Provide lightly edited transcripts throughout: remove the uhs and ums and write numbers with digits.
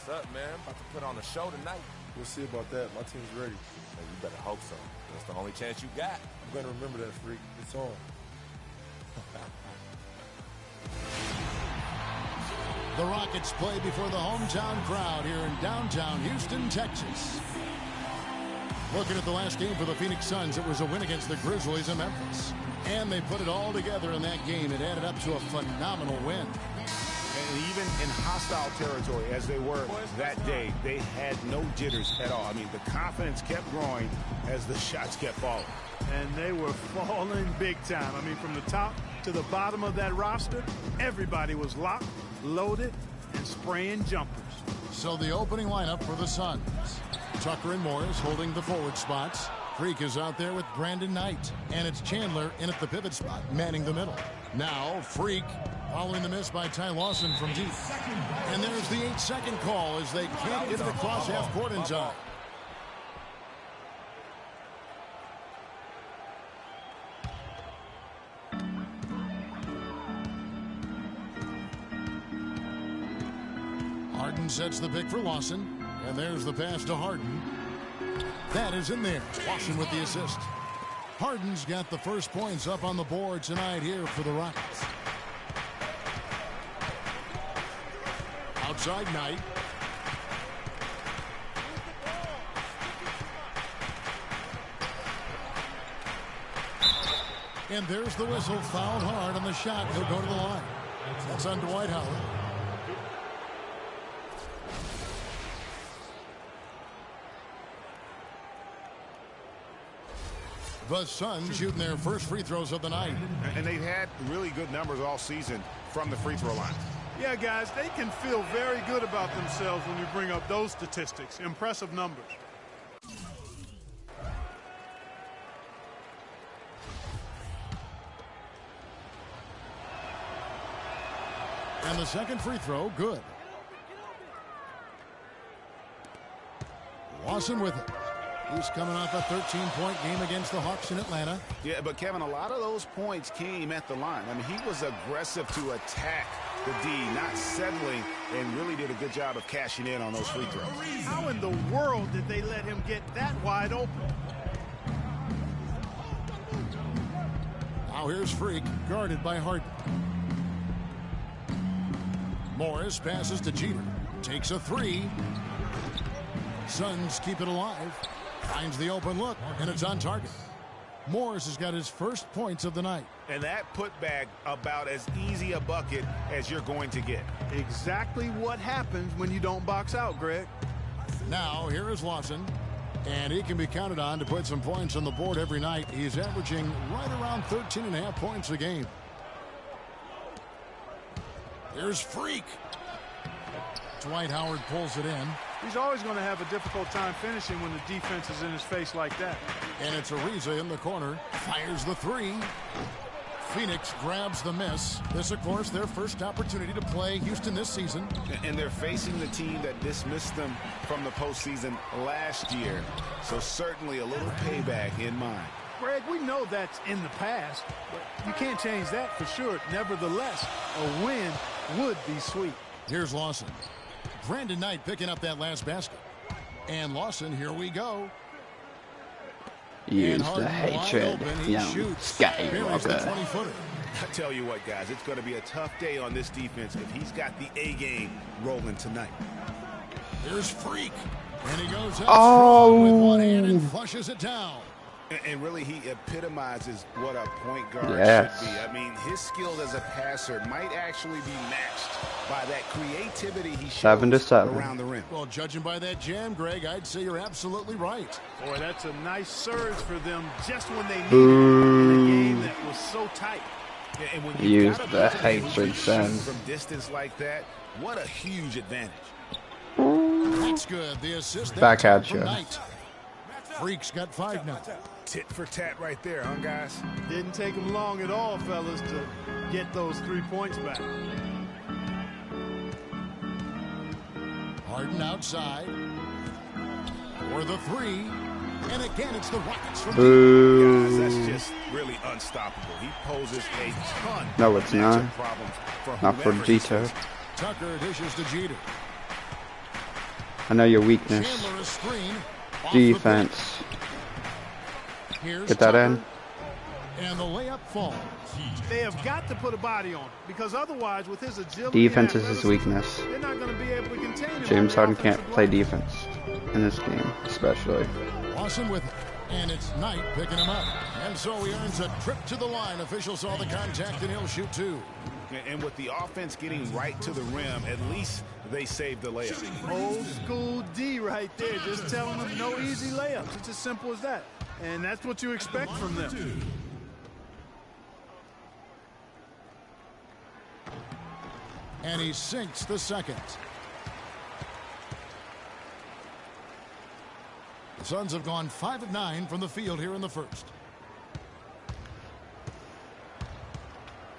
What's up, man? About to put on a show tonight. We'll see about that. My team's ready. Hey, you better hope so. That's the only chance you got. I'm going to remember that, freak. It's on. The Rockets play before the hometown crowd here in downtown Houston, Texas. Looking at the last game for the Phoenix Suns, it was a win against the Grizzlies in Memphis. And they put it all together in that game. It added up to a phenomenal win. And even in hostile territory, as they were that day, they had no jitters at all. I mean, the confidence kept growing as the shots kept falling. And they were falling big time. I mean, from the top to the bottom of that roster, everybody was locked, loaded, and spraying jumpers. So the opening lineup for the Suns. Tucker and Morris holding the forward spots. Freak is out there with Brandon Knight. And it's Chandler in at the pivot spot, manning the middle. Now, Freak following the miss by Ty Lawson from deep. And there's the 8-second call as they can't get it across half court in time. Harden sets the pick for Lawson. And there's the pass to Harden. That is in there. Lawson with the assist. Harden's got the first points up on the board tonight here for the Rockets. Outside Knight. And there's the whistle. Fouled hard on the shot. He'll go to the line. That's on Dwight Howard. The Suns shooting their first free throws of the night. And they've had really good numbers all season from the free throw line. Yeah, guys, they can feel very good about themselves when you bring up those statistics. Impressive numbers. And the second free throw, good. Lawson with it. He's coming off a 13-point game against the Hawks in Atlanta. Yeah, but Kevin, a lot of those points came at the line. I mean, he was aggressive to attack the D, not settling, and really did a good job of cashing in on those free throws. How in the world did they let him get that wide open? Now here's Freak, guarded by Harden. Morris passes to Jeter. Takes a three. Suns keep it alive. Finds the open look, and it's on target. Morris has got his first points of the night. And that putback about as easy a bucket as you're going to get. Exactly what happens when you don't box out, Greg. Now, here is Lawson. And he can be counted on to put some points on the board every night. He's averaging right around 13.5 points a game. Here's Freak. Dwight Howard pulls it in. He's always going to have a difficult time finishing when the defense is in his face like that. And it's Ariza in the corner. Fires the three. Phoenix grabs the miss. This, of course, their first opportunity to play Houston this season. And they're facing the team that dismissed them from the postseason last year. So certainly a little payback in mind. Greg, we know that's in the past, but you can't change that for sure. Nevertheless, a win would be sweet. Here's Lawson. Brandon Knight picking up that last basket. And Lawson, here we go. Use the hatred, young skyrocket. I tell you what, guys, it's going to be a tough day on this defense if he's got the A game rolling tonight. Here's Freak. And he goes up with one hand and flushes it down. And really, he epitomizes what a point guard should be. I mean, his skills as a passer might actually be matched by that creativity he shows around the rim. Well, judging by that jam, Greg, I'd say you're absolutely right. Boy, that's a nice surge for them just when they needed it in a game that was so tight. Yeah, and when use the hatred, son. From distance like that, what a huge advantage. That's good. The assist back at you. Freak's got 5 now. Tit for tat right there, huh, guys? Didn't take them long at all, fellas, to get those 3 points back. Harden outside for the three. And again, it's the Rockets from Guys, that's just really unstoppable. He poses a ton no, it's not. problems for not for Jeter. Tucker dishes to Jeter. I know your weakness. Defense. Get that in. And the layup falls. They have got to put a body on it because otherwise, with his agility, defense is his weakness. They're not going to be able to contain him. James Harden can't play defense in this game, especially. Lawson with it, and it's Knight picking him up. And so he earns a trip to the line. Official saw the contact, and he'll shoot 2. And with the offense getting right to the rim, at least they saved the layup. Old school D right there, just telling them no easy layups. It's as simple as that. And that's what you expect from them. And he sinks the second. The Suns have gone 5 of 9 from the field here in the first.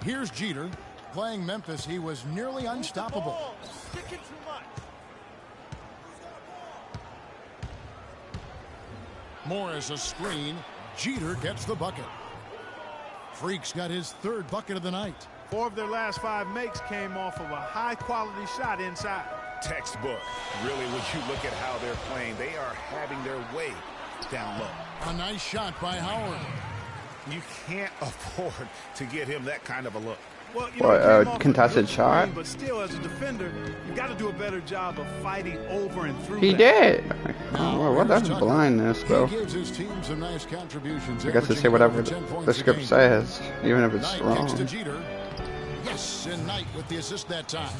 Here's Jeter. Playing Memphis, he was nearly unstoppable. Morris a screen. Jeter gets the bucket. Freak's got his 3rd bucket of the night. 4 of their last 5 makes came off of a high-quality shot inside. Textbook. Really, when you look at how they're playing, they are having their way down low. A nice shot by Howard. You can't afford to get him that kind of a look. Well, you know, contested shot? But still, as a defender, you got to do a better job of fighting over and through. He did. Oh, well, that's blindness, though. He gives his team some nice contributions. I guess to say whatever the script says, even if it's wrong. Yes, and Knight with the assist that time.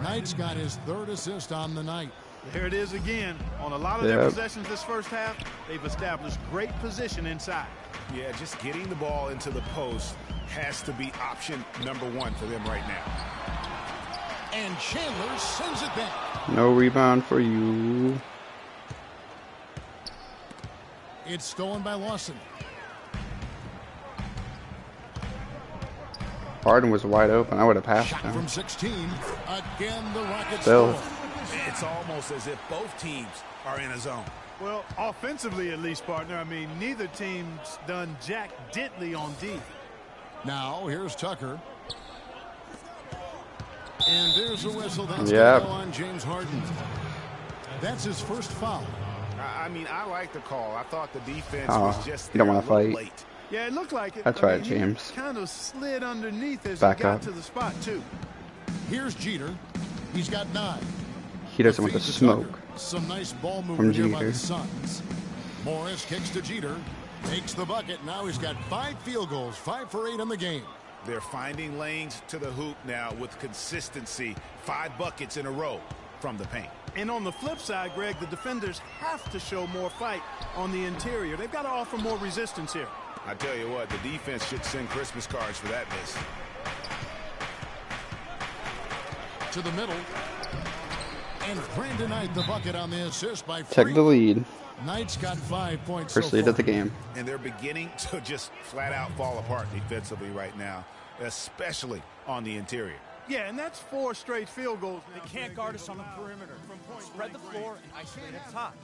Knight's got his 3rd assist on the night. There it is again. On a lot of their possessions this first half, they've established great position inside. Yeah, just getting the ball into the post has to be option number 1 for them right now. And Chandler sends it back. No rebound for you. It's stolen by Lawson. Harden was wide open. I would have passed Shot him. From 16. Again, the Rockets Still. score. It's almost as if both teams are in a zone. Well, offensively at least, partner. I mean, neither team's done jack diddly on D. Now, here's Tucker. And there's a whistle that's going to go on James Harden. That's his first foul. I mean, I like the call. I thought the defense was just you don't want to fight. late. Yeah, it looked like it. That's right, James. Kind of slid underneath as Back he got up. to the spot, too. Here's Jeter. He's got 9. He doesn't want the smoke. Some nice ball movement here by Jeter. the Suns. Morris kicks to Jeter. Makes the bucket. Now he's got 5 field goals. 5 for 8 in the game. They're finding lanes to the hoop now with consistency. 5 buckets in a row from the paint. And on the flip side, Greg, the defenders have to show more fight on the interior. They've got to offer more resistance here. I tell you what, the defense should send Christmas cards for that miss. To the middle. And Brandon Knight, the bucket on the assist by Freak. Take the lead. Knight's got 5 points. First so lead far. of the game. And they're beginning to just flat out fall apart defensively right now, especially on the interior. Yeah, and that's 4 straight field goals. They can't guard us on the perimeter. Spread the floor and isolate up top.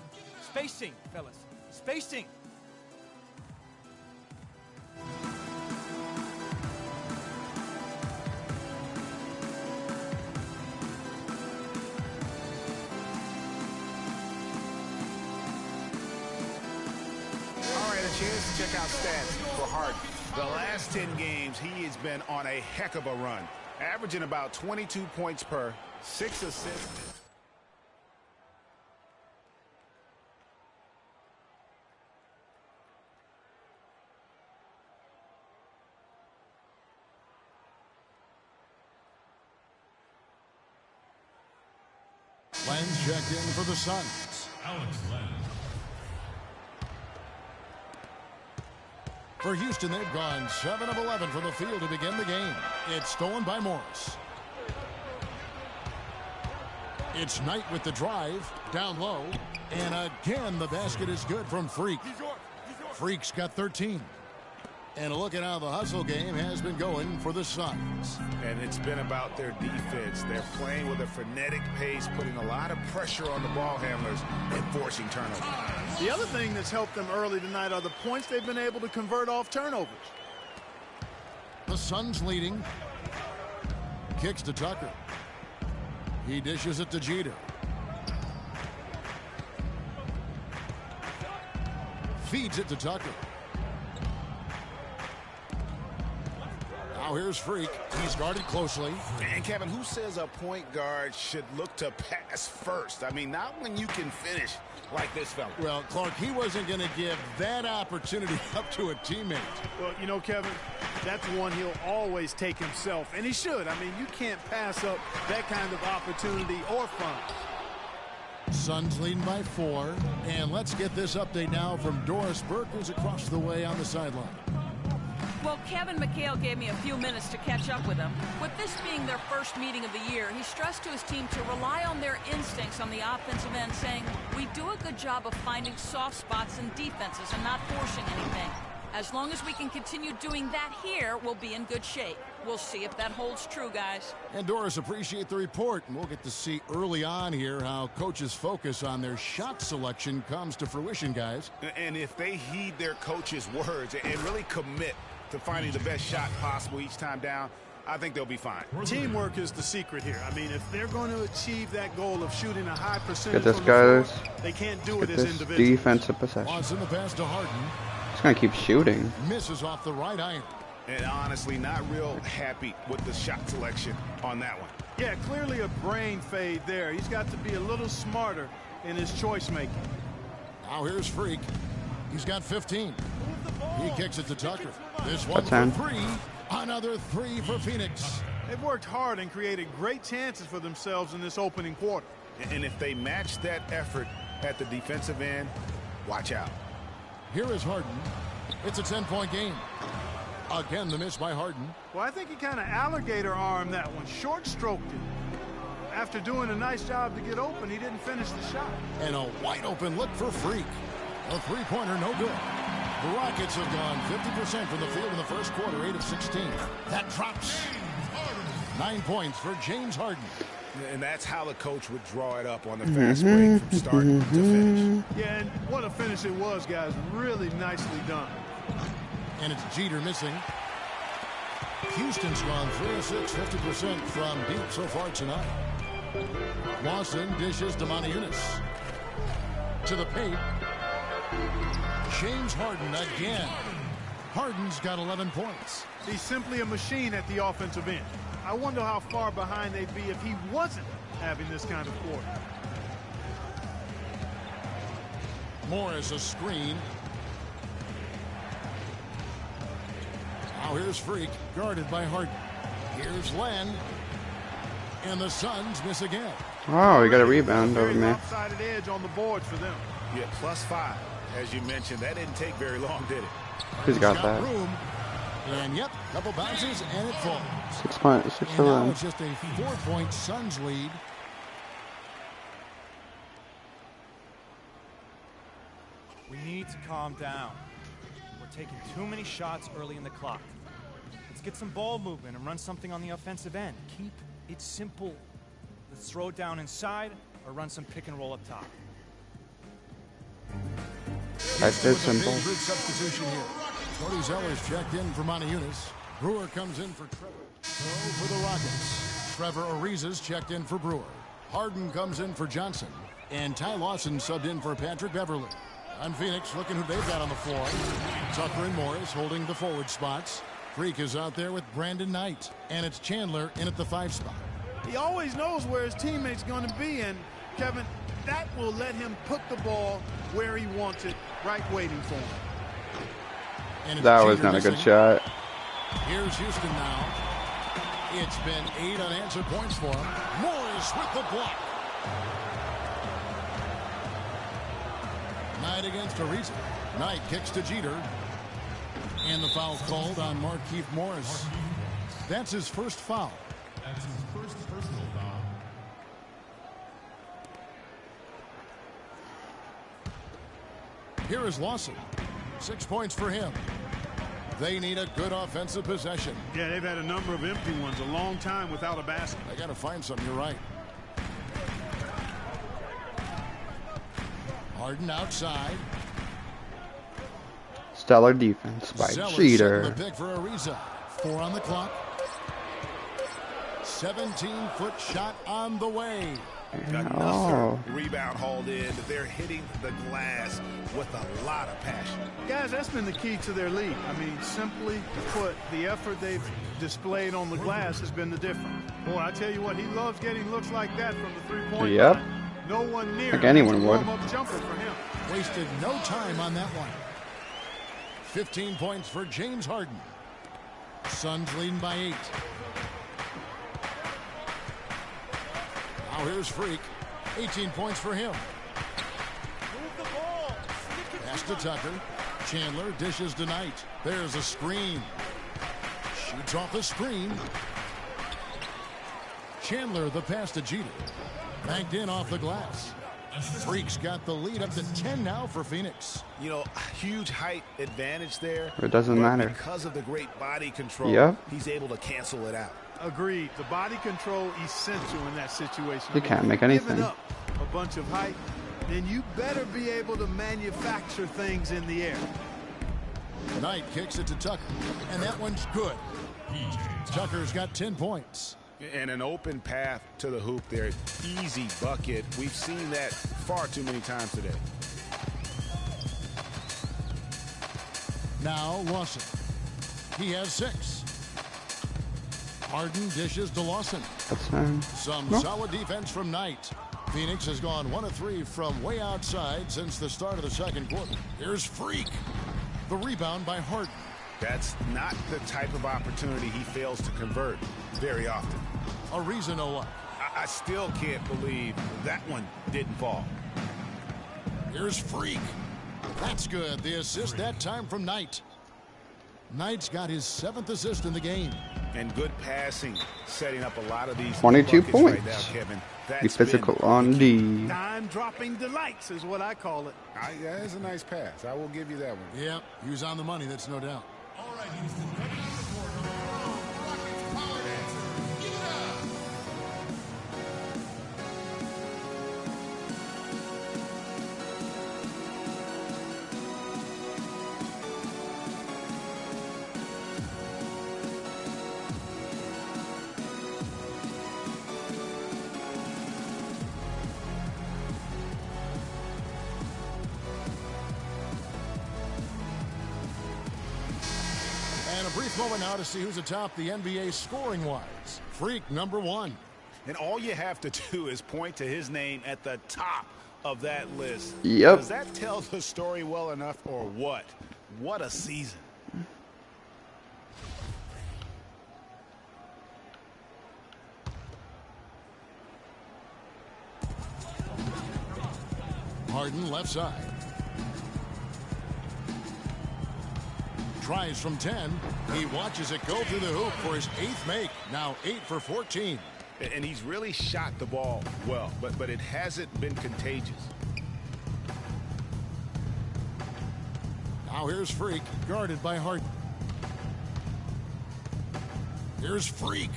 Spacing, fellas. Spacing. All right, a chance to check out stats for Harden. The last 10 games, he has been on a heck of a run, averaging about 22 points per, 6 assists. Lenz checked in for the Suns. Alex Lenz. For Houston, they've gone 7 of 11 from the field to begin the game. It's stolen by Morris. It's Knight with the drive, down low. And again, the basket is good from Freak. Freak's got 13. And a look at how the hustle game has been going for the Suns. And it's been about their defense. They're playing with a frenetic pace, putting a lot of pressure on the ball handlers and forcing turnovers. The other thing that's helped them early tonight are the points they've been able to convert off turnovers. The Suns leading. Kicks to Tucker. He dishes it to Jeter. Feeds it to Tucker. Now here's Freak. He's guarded closely. And Kevin, who says a point guard should look to pass first? I mean, not when you can finish like this fella. Well, Clark, he wasn't going to give that opportunity up to a teammate. Well, you know, Kevin, that's one he'll always take himself, and he should. I mean, you can't pass up that kind of opportunity or fun. Suns leading by 4. And let's get this update now from Doris Burke, who's across the way on the sideline. Well, Kevin McHale gave me a few minutes to catch up with him. With this being their first meeting of the year, he stressed to his team to rely on their instincts on the offensive end, saying, we do a good job of finding soft spots in defenses and not forcing anything. As long as we can continue doing that here, we'll be in good shape. We'll see if that holds true, guys. And Doris, appreciate the report. And we'll get to see early on here how coaches' focus on their shot selection comes to fruition, guys. And if they heed their coach's words and really commit to finding the best shot possible each time down, I think they'll be fine. Teamwork is the secret here. I mean, if they're going to achieve that goal of shooting a high percentage Get this, from the floor, guys. they can't do Get it as this individuals. defensive possession. Wants in the pass to Harden. He's going to keep shooting. Misses off the right iron. And honestly, not real happy with the shot selection on that one. Yeah, clearly a brain fade there. He's got to be a little smarter in his choice making. Now here's Freak. He's got 15. He kicks it to Tucker. This one for 10. 3. Another 3 for Phoenix. They've worked hard and created great chances for themselves in this opening quarter. And if they match that effort at the defensive end, watch out. Here is Harden. It's a 10-point game. Again, the miss by Harden. Well, I think he kind of alligator armed that one, short stroked it. After doing a nice job to get open, he didn't finish the shot. And a wide open look for Freak. A three-pointer, no good. The Rockets have gone 50% from the field in the first quarter, 8 of 16. That drops. 9 points for James Harden. And that's how the coach would draw it up on the fast break from start to finish. Yeah, and what a finish it was, guys. Really nicely done. And it's Jeter missing. Houston's gone 3 of 6, 50% from deep so far tonight. Lawson dishes to Moniunas. To the paint. James Harden again. Harden's got 11 points. He's simply a machine at the offensive end. I wonder how far behind they'd be if he wasn't having this kind of quarter. Morris a screen. Now here's Freak, guarded by Harden. Here's Len. And the Suns miss again. Oh, we got a rebound over me. Lopsided edge on the board for them. Yeah, +5. As you mentioned, that didn't take very long, did it? Who's got that? Room. And yep, couple bounces and it falls. 6 points, 6 And for now them. it's just a 4-point Suns lead. We need to calm down. We're taking too many shots early in the clock. Let's get some ball movement and run something on the offensive end. Keep it simple. Let's throw it down inside or run some pick and roll up top. That's it, simple. Big substitution here. Cody Zeller's checked in for Moniunas. Brewer comes in for Trevor. So for the Rockets. Trevor Ariza's checked in for Brewer. Harden comes in for Johnson. And Ty Lawson subbed in for Patrick Beverly. On Phoenix, looking who they've got on the floor. Tucker and Morris holding the forward spots. Freak is out there with Brandon Knight. And it's Chandler in at the 5 spot. He always knows where his teammate's going to be, and Kevin, that will let him put the ball where he wants it, right waiting for him. And That was not a good shot. Here's Houston now. It's been 8 unanswered points for him. Morris with the block. Knight against Ariza. Knight kicks to Jeter. And the foul called on Markieff Morris. That's his first foul. That's his first personal foul. Here is Lawson. 6 points for him. They need a good offensive possession. Yeah, they've had a number of empty ones, a long time without a basket. They got to find something, you're right. Harden outside. Stellar defense by Zeller Jeter. setting the pick for Ariza. 4 on the clock. 17-foot shot on the way. Another rebound hauled in. They're hitting the glass with a lot of passion. Guys, that's been the key to their lead. I mean, simply put, the effort they've displayed on the glass has been the difference. Boy, I tell you what, he loves getting looks like that from the three-point line. No one near like anyone would. Jumper for him. Wasted no time on that one. 15 points for James Harden. Suns leading by 8. Now here's Freak. 18 points for him. Pass to Tucker. Chandler dishes to Knight. There's a screen. Shoots off the screen. Chandler the pass to Jeter. Banked in off the glass. Freak's got the lead up to 10 now for Phoenix. You know, huge height advantage there. It doesn't matter. Because of the great body control, he's able to cancel it out. Agreed. The body control essential in that situation. You can't make anything. Giving up a bunch of height, then you better be able to manufacture things in the air. Knight kicks it to Tucker, and that one's good. Tucker's got 10 points. And an open path to the hoop there. Easy bucket. We've seen that far too many times today. Now Lawson. He has 6. Harden dishes to Lawson. Some solid defense from Knight. Phoenix has gone 1 of 3 from way outside since the start of the second quarter. Here's Freak. The rebound by Harden. That's not the type of opportunity he fails to convert very often. Ariza no luck. I still can't believe that one didn't fall. Here's Freak. That's good. The assist that time from Knight. Knight's got his 7th assist in the game. And good passing, setting up a lot of these 22 points. Right now, Kevin. Be physical on D. Time-dropping delights is what I call it. That's a nice pass. I will give you that one. Yep, he was on the money, that's no doubt. All right, Houston, ready to report Rockets power dancer. Give it up. And a brief moment now to see who's atop the NBA scoring-wise. Freak, number 1. And all you have to do is point to his name at the top of that list. Yep. Does that tell the story well enough or what? What a season. Harden left side. Tries from 10. He watches it go through the hoop for his 8th make. Now 8 for 14. And he's really shot the ball well, but it hasn't been contagious. Now here's Freak, guarded by Harden. Here's Freak.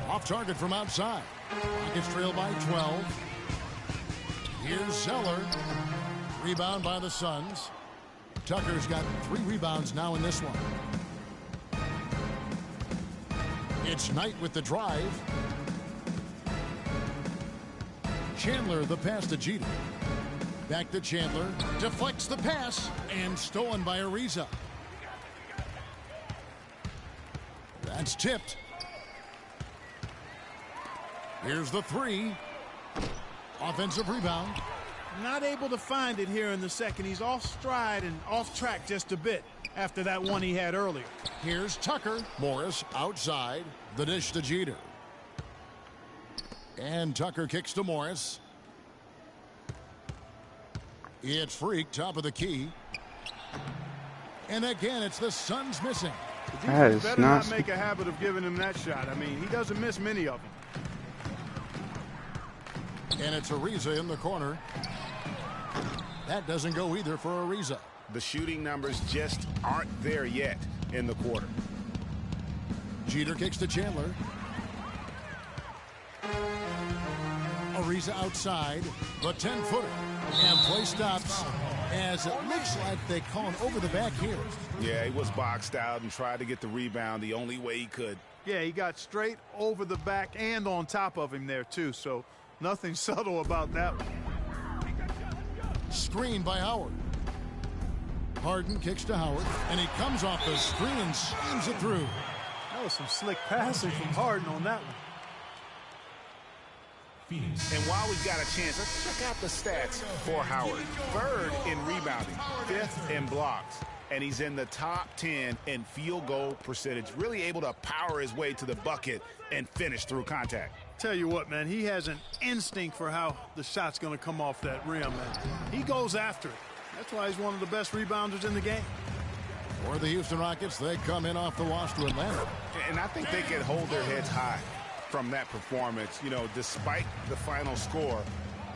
Off target from outside. Rockets trail by 12. Here's Zeller. Rebound by the Suns. Tucker's got 3 rebounds now in this one. It's Knight with the drive. Chandler the pass to Jeter. Back to Chandler. Deflects the pass and stolen by Ariza. That's tipped. Here's the 3. Offensive rebound. Not able to find it here in the second. He's off stride and off track just a bit after that one he had earlier. Here's Tucker. Morris outside. The dish to Jeter. And Tucker kicks to Morris. It's Freak, top of the key. And again, it's the Suns missing. The defense better not make a habit of giving him that shot. I mean, he doesn't miss many of them. And it's Ariza in the corner. That doesn't go either for Ariza. The shooting numbers just aren't there yet in the quarter. Jeter kicks to Chandler. Ariza outside. The 10-footer. And play stops as it looks like they call him over the back here. Yeah, he was boxed out and tried to get the rebound the only way he could. Yeah, he got straight over the back and on top of him there, too. So Nothing subtle about that one. Screen by Howard. Harden kicks to Howard, and he comes off the screen and slams it through. That was some slick passing from Harden on that one. And while we've got a chance, let's check out the stats for Howard. 3rd in rebounding, 5th in blocks, and he's in the top 10 in field goal percentage. Really able to power his way to the bucket and finish through contact. Tell you what, man, he has an instinct for how the shot's going to come off that rim, man. He goes after it. That's why he's one of the best rebounders in the game. For the Houston Rockets, they come in off the wash to Atlanta. And I think they can hold their heads high from that performance, you know, despite the final score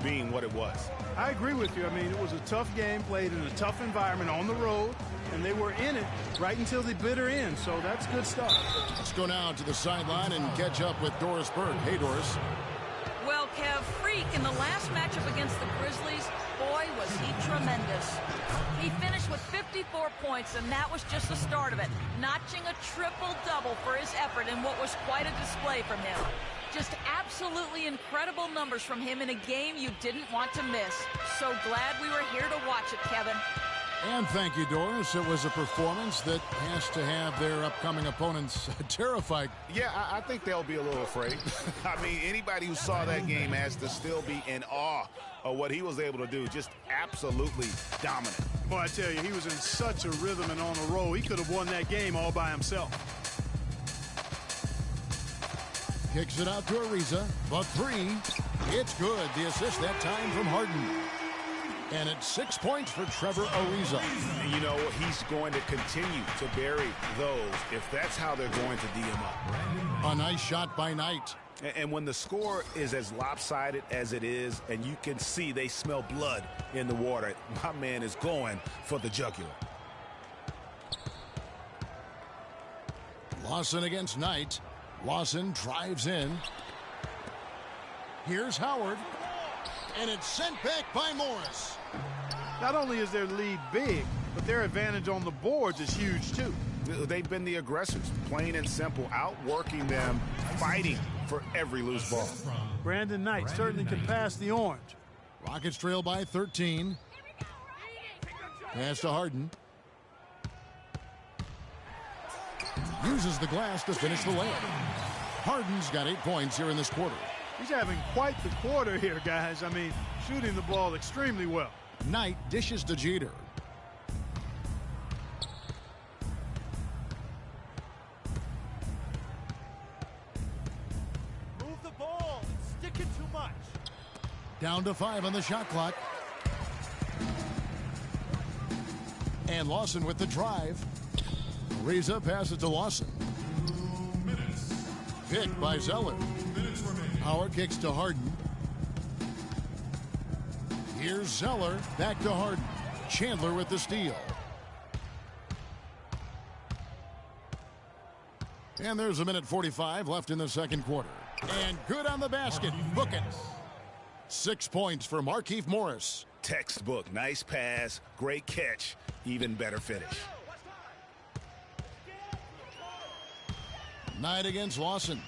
being what it was. I agree with you. I mean, it was a tough game played in a tough environment on the road, and they were in it right until the bitter end, so that's good stuff. Let's go now to the sideline and catch up with Doris Berg. Hey, Doris. Well, Kev, Freak in the last matchup against the Grizzlies, boy, was he tremendous. He finished with 54 points, and that was just the start of it, notching a triple-double for his effort in what was quite a display from him. Just absolutely incredible numbers from him in a game you didn't want to miss. So glad we were here to watch it, Kevin. And thank you, Doris. It was a performance that has to have their upcoming opponents terrified. Yeah, I think they'll be a little afraid. I mean, anybody who saw that game has to still be in awe of what he was able to do. Just absolutely dominant. Boy, I tell you, he was in such a rhythm and on a roll. He could have won that game all by himself. Kicks it out to Ariza, but 3. It's good. The assist that time from Harden. And it's 6 points for Trevor Ariza. You know, he's going to continue to bury those if that's how they're going to D him up. A nice shot by Knight. And when the score is as lopsided as it is, and you can see they smell blood in the water, my man is going for the jugular. Lawson against Knight. Lawson drives in. Here's Howard. And it's sent back by Morris. Not only is their lead big, but their advantage on the boards is huge, too. They've been the aggressors, plain and simple, outworking them, fighting for every loose ball. Brandon Knight certainly can pass the orange. Rockets trail by 13. Pass to Harden. Uses the glass to finish the layup. Harden's got 8 points here in this quarter. He's having quite the quarter here, guys. I mean, shooting the ball extremely well. Knight dishes to Jeter. Move the ball. It's sticking too much. Down to 5 on the shot clock. And Lawson with the drive. Ariza passes to Lawson. Picked by Zeller. Howard kicks to Harden. Here's Zeller. Back to Harden. Chandler with the steal. And there's a minute 45 left in the second quarter. And good on the basket. Book it. 6 points for Markieff Morris. Textbook. Nice pass. Great catch. Even better finish. Knight against Lawson.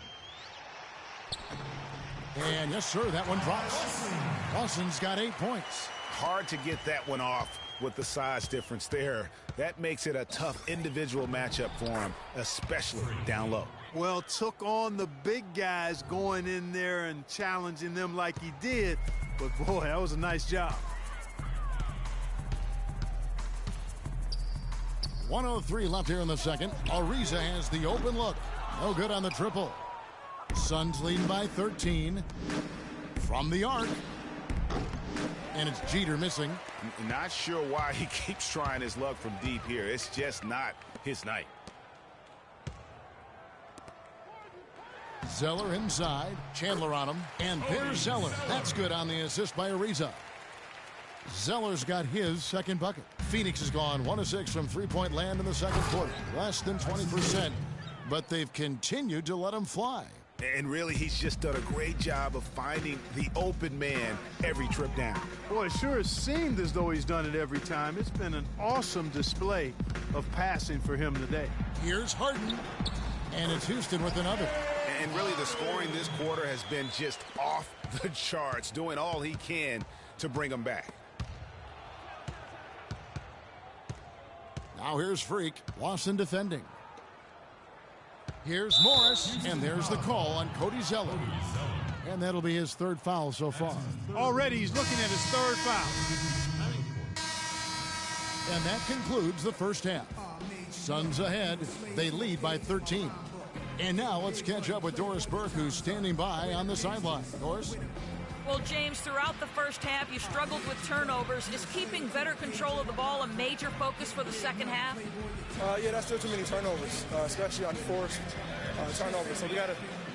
And yes, sir, that one drops. Lawson's got 8 points. Hard to get that one off with the size difference there. That makes it a tough individual matchup for him, especially down low. Well, took on the big guys going in there and challenging them like he did. But, boy, that was a nice job. 1:03 left here in the second. Ariza has the open look. No good on the triple. Suns leading by 13. From the arc. And it's Jeter missing. Not sure why he keeps trying his luck from deep here. It's just not his night. Zeller inside. Chandler on him. And there's Zeller. That's good on the assist by Ariza. Zeller's got his second bucket. Phoenix has gone 1 of 6 from three-point land in the second quarter. Less than 20%. But they've continued to let him fly. And really, he's just done a great job of finding the open man every trip down. Boy, it sure has seemed as though he's done it every time. It's been an awesome display of passing for him today. Here's Harden. And it's Houston with another. And really, the scoring this quarter has been just off the charge, doing all he can to bring them back. Now here's Freak. Lawson defending. Here's Morris, and there's the call on Cody Zeller. And that'll be his third foul so far. Already he's looking at his third foul. And that concludes the first half. Suns ahead. They lead by 13. And now let's catch up with Doris Burke, who's standing by on the sideline. Doris? Well, James, throughout the first half, you struggled with turnovers. Is keeping better control of the ball a major focus for the second half? Yeah, that's still too many turnovers, especially on forced turnovers. So we got to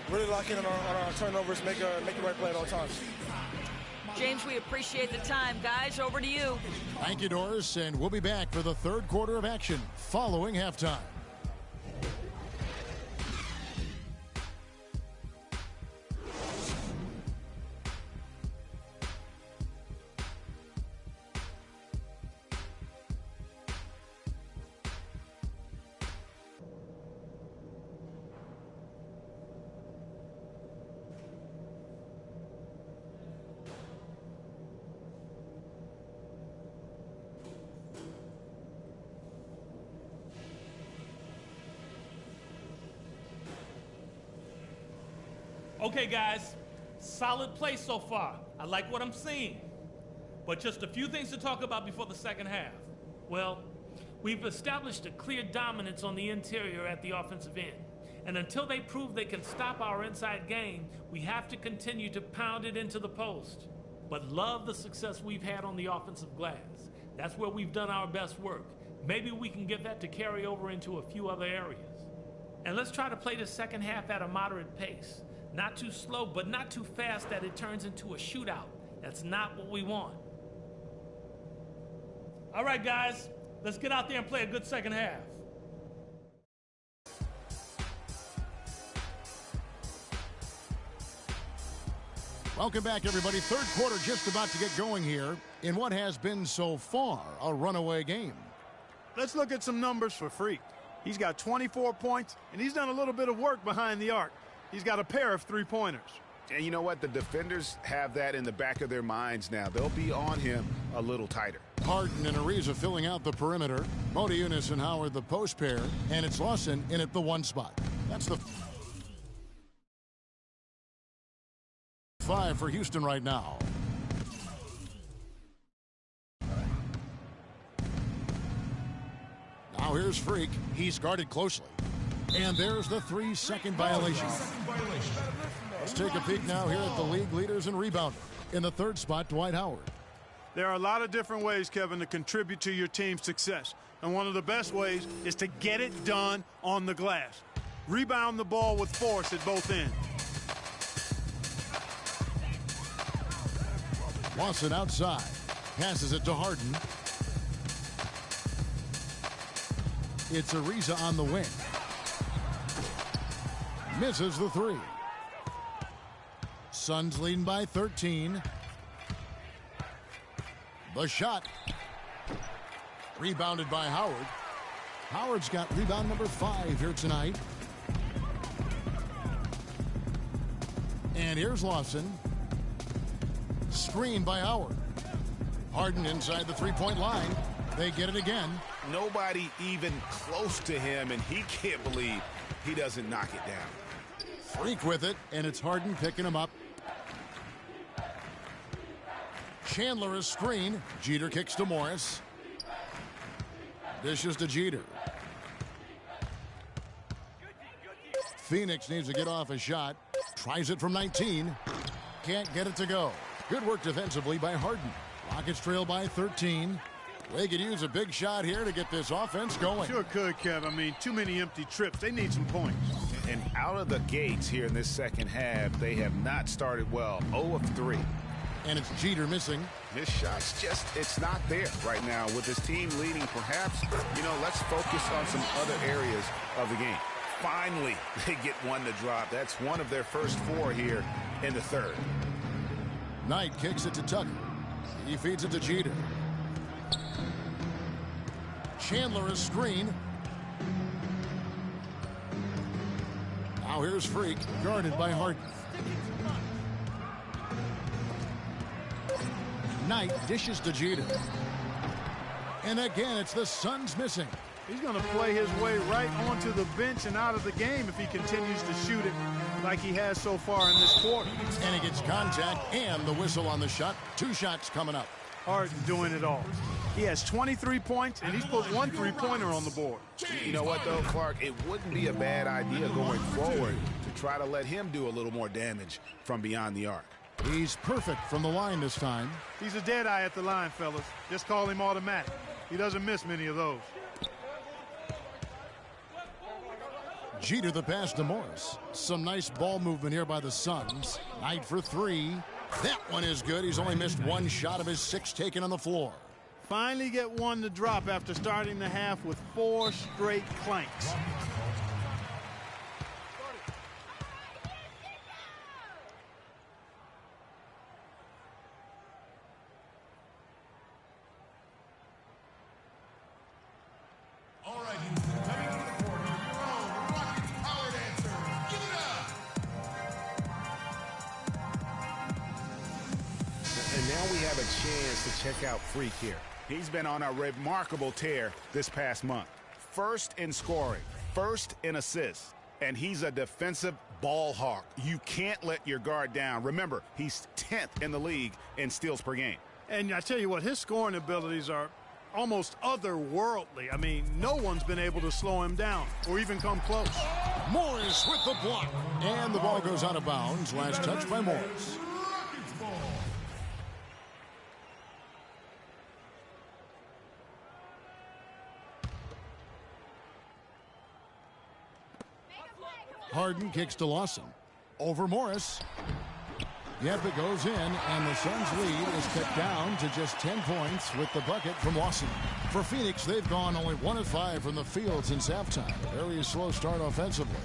really lock in on our turnovers, make the right play at all times. James, we appreciate the time. Guys, over to you. Thank you, Doris, and we'll be back for the third quarter of action following halftime. Okay, guys, solid play so far. I like what I'm seeing. But just a few things to talk about before the second half. Well, we've established a clear dominance on the interior at the offensive end. And until they prove they can stop our inside game, we have to continue to pound it into the post. But love the success we've had on the offensive glass. That's where we've done our best work. Maybe we can get that to carry over into a few other areas. And let's try to play the second half at a moderate pace. Not too slow, but not too fast that it turns into a shootout. That's not what we want. All right, guys, let's get out there and play a good second half. Welcome back, everybody. Third quarter just about to get going here in what has been so far a runaway game. Let's look at some numbers for Freak. He's got 24 points, and he's done a little bit of work behind the arc. He's got a pair of three-pointers. And you know what? The defenders have that in the back of their minds now. They'll be on him a little tighter. Harden and Ariza filling out the perimeter. Modiunas and Howard the post pair. And it's Lawson in at the one spot. That's the 5 for Houston right now. Now here's Freak. He's guarded closely. And there's the 3-second violation. Let's take a peek now here at the league leaders in rebounding. In the third spot, Dwight Howard. There are a lot of different ways, Kevin, to contribute to your team's success. And one of the best ways is to get it done on the glass. Rebound the ball with force at both ends. Lawson outside. Passes it to Harden. It's Ariza on the wing. Misses the three. Suns leading by 13. The shot. Rebounded by Howard. Howard's got rebound number 5 here tonight. And here's Lawson. Screen by Howard. Harden inside the three-point line. They get it again. Nobody even close to him, and he can't believe he doesn't knock it down. Freak with it, and it's Harden picking him up. Chandler is screen. Jeter kicks to Morris. Dishes to Jeter. Phoenix needs to get off a shot. Tries it from 19. Can't get it to go. Good work defensively by Harden. Rockets trail by 13. They could use a big shot here to get this offense going. Sure could, Kev. I mean, too many empty trips. They need some points. And out of the gates here in this second half, they have not started well. 0 of 3. And it's Jeter missing. His shot's just, it's not there right now. With his team leading, perhaps, let's focus on some other areas of the game. Finally, they get one to drop. That's one of their first 4 here in the third. Knight kicks it to Tucker. He feeds it to Jeter. Chandler is screen. Now here's Freak, guarded by Harden. Knight dishes to Jeter. And again, it's the Suns missing. He's going to play his way right onto the bench and out of the game if he continues to shoot it like he has so far in this quarter. And he gets contact and the whistle on the shot. 2 shots coming up. Harden doing it all. He has 23 points, and he's put 1 3-pointer on the board. You know what, though, Clark? It wouldn't be a bad idea going forward to try to let him do a little more damage from beyond the arc. He's perfect from the line this time. He's a dead eye at the line, fellas. Just call him automatic. He doesn't miss many of those. Jeter the pass to Morris. Some nice ball movement here by the Suns. Knight for 3. That one is good. He's only missed 1 shot of his 6 taken on the floor. Finally get one to drop after starting the half with 4 straight clanks. All right, Houston, coming to the corner, your own Rockets power dancer. Give it up! And now we have a chance to check out Freak here. He's been on a remarkable tear this past month. First in scoring, first in assists, and he's a defensive ball hawk. You can't let your guard down. Remember, he's 10th in the league in steals per game. And I tell you what, his scoring abilities are almost otherworldly. I mean, no one's been able to slow him down or even come close. Morris with the block. And the ball goes out of bounds. Last touch by Morris. Harden kicks to Lawson. Over Morris. Yep, it goes in, and the Suns' lead is cut down to just 10 points with the bucket from Lawson. For Phoenix, they've gone only 1 of 5 from the field since halftime. Very slow start offensively.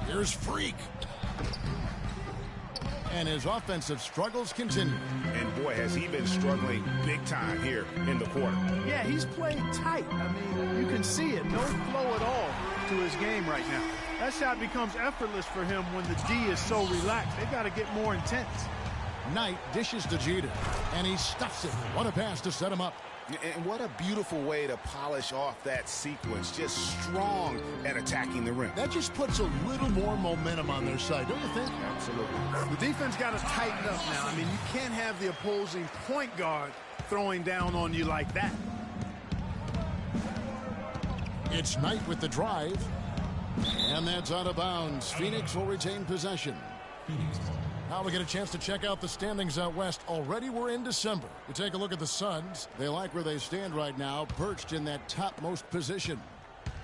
Here's Freak. And his offensive struggles continue. And boy, has he been struggling big time here in the quarter. Yeah, he's played tight. I mean, you can see it. No flow at all to his game right now. That shot becomes effortless for him when the D is so relaxed. They've got to get more intense. Knight dishes to Jeter, and he stuffs it. What a pass to set him up. And what a beautiful way to polish off that sequence. Just strong at attacking the rim. That just puts a little more momentum on their side, don't you think? Absolutely. The defense got to tighten up now. I mean, you can't have the opposing point guard throwing down on you like that. It's Knight with the drive. And that's out of bounds. Phoenix will retain possession. Now we get a chance to check out the standings out west. Already we're in December. You take a look at the Suns. They like where they stand right now, perched in that topmost position.